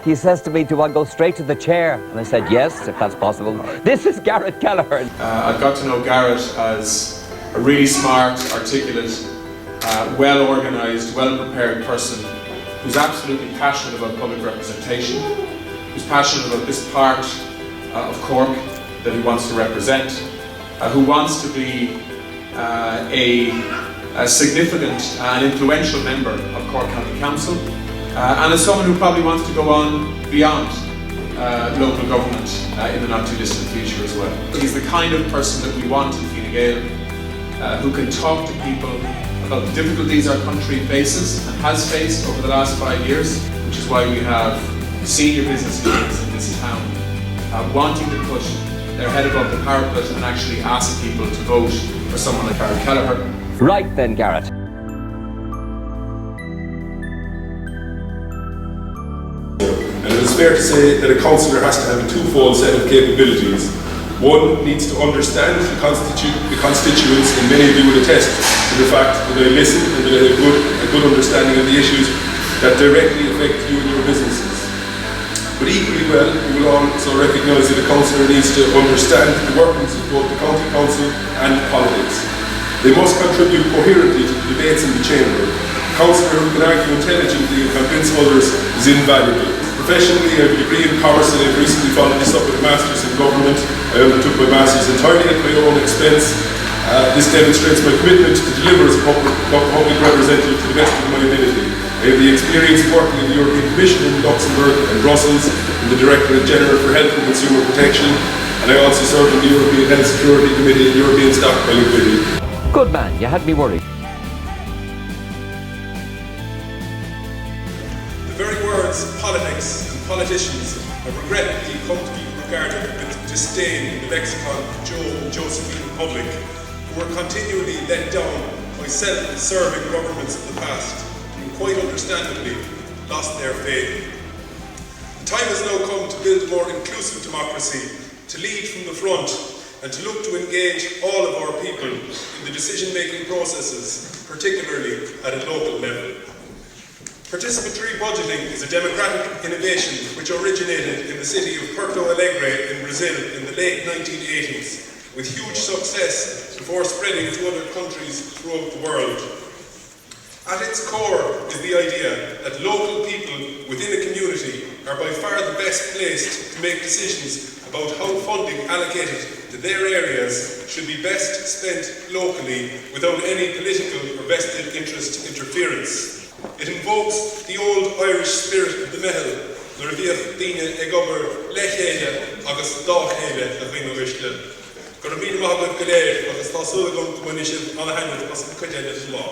He says to me, do I go straight to the chair? And I said, yes, if that's possible. This is Garret Kelleher. I've got to know Garret as a really smart, articulate, well-organised, well-prepared person who's absolutely passionate about public representation, who's passionate about this part of Cork that he wants to represent, who wants to be a significant and influential member of Cork County Council, and as someone who probably wants to go on beyond local government in the not too distant future as well. He's the kind of person that we want in Fine Gael, who can talk to people about the difficulties our country faces and has faced over the last 5 years, which is why we have senior business leaders in this town wanting to put their head above the parapet and actually ask people to vote for someone like Garret Kelleher. Right then, Garret. And it is fair to say that a councillor has to have a twofold set of capabilities. One needs to understand the constituents, and many of you would attest to the fact that they listen and that they have a good understanding of the issues that directly affect you and your businesses. But equally well, we will also recognise that a councillor needs to understand the workings of both the county council and politics. They must contribute coherently to the debates in the chamber. A councillor who can argue intelligently and convince others is invaluable. Professionally, I have a degree in commerce and I've recently followed this up with a master's in government. I undertook my master's entirely at my own expense. This demonstrates my commitment to deliver as a public representative to the best of my ability. I have the experience of working in the European Commission in Luxembourg and Brussels in the Directorate General for Health and Consumer Protection, and I also served in the European Health Security Committee and European Stockpiling Committee. Good man, you had me worried. The very words politics and politicians have regrettably come to be regarded with disdain in the lexicon of Joe and Josephine public, who were continually let down by self-serving governments of the past, and quite understandably lost their faith. The time has now come to build a more inclusive democracy, to lead from the front, and to look to engage all of our people in the decision-making processes, particularly at a local level. Participatory budgeting is a democratic innovation which originated in the city of Porto Alegre in Brazil in the late 1980s, with huge success before spreading to other countries throughout the world. At its core is the idea that local people within a community are by far the best placed to make decisions about how funding allocated to their areas should be best spent locally without any political or vested interest interference. It invokes the old Irish spirit of the mehel, nar bhíodh daoine ag obair le chéile agus dá chéile a bhíonn uisce. Gur bhíonn amach go léir agus tá súla gom go muine sin an hainmh as an cuideanna is lá.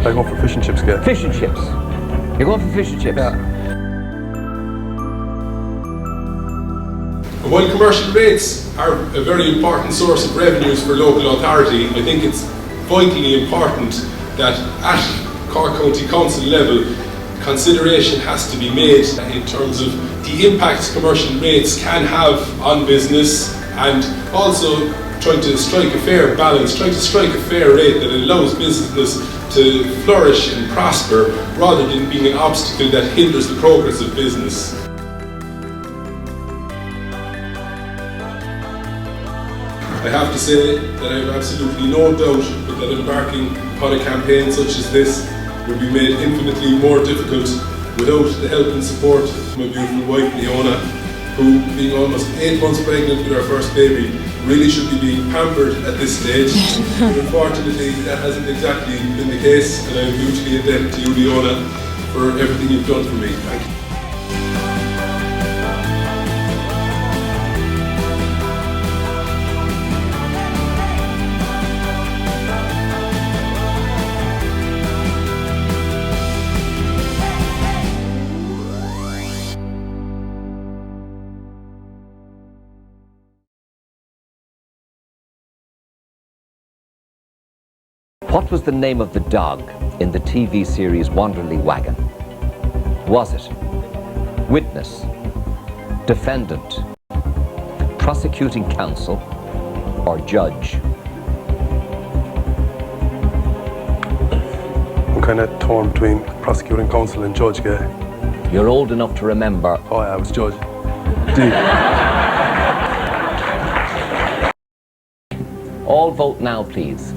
I go for fish and chips, Garret. Fish and chips. You're going for fish and chips? Yeah. While commercial rates are a very important source of revenues for local authority, I think it's vitally important that at Cork County Council level, consideration has to be made in terms of the impact commercial rates can have on business, and also trying to strike a fair balance, trying to strike a fair rate that allows business to flourish and prosper rather than being an obstacle that hinders the progress of business. I have to say that I have absolutely no doubt that embarking upon a campaign such as this would be made infinitely more difficult without the help and support of my beautiful wife Leona, who, being almost 8 months pregnant with our first baby, really should be being pampered at this stage. But unfortunately, that hasn't exactly been the case, and I am hugely indebted to you, Leona, for everything you've done for me. Thank you. What was the name of the dog in the TV series Wanderley Wagon? Was it witness, defendant, prosecuting counsel, or judge? I'm kind of torn between prosecuting counsel and judge, Gary. You're old enough to remember. Oh yeah, I was judge. All vote now, please.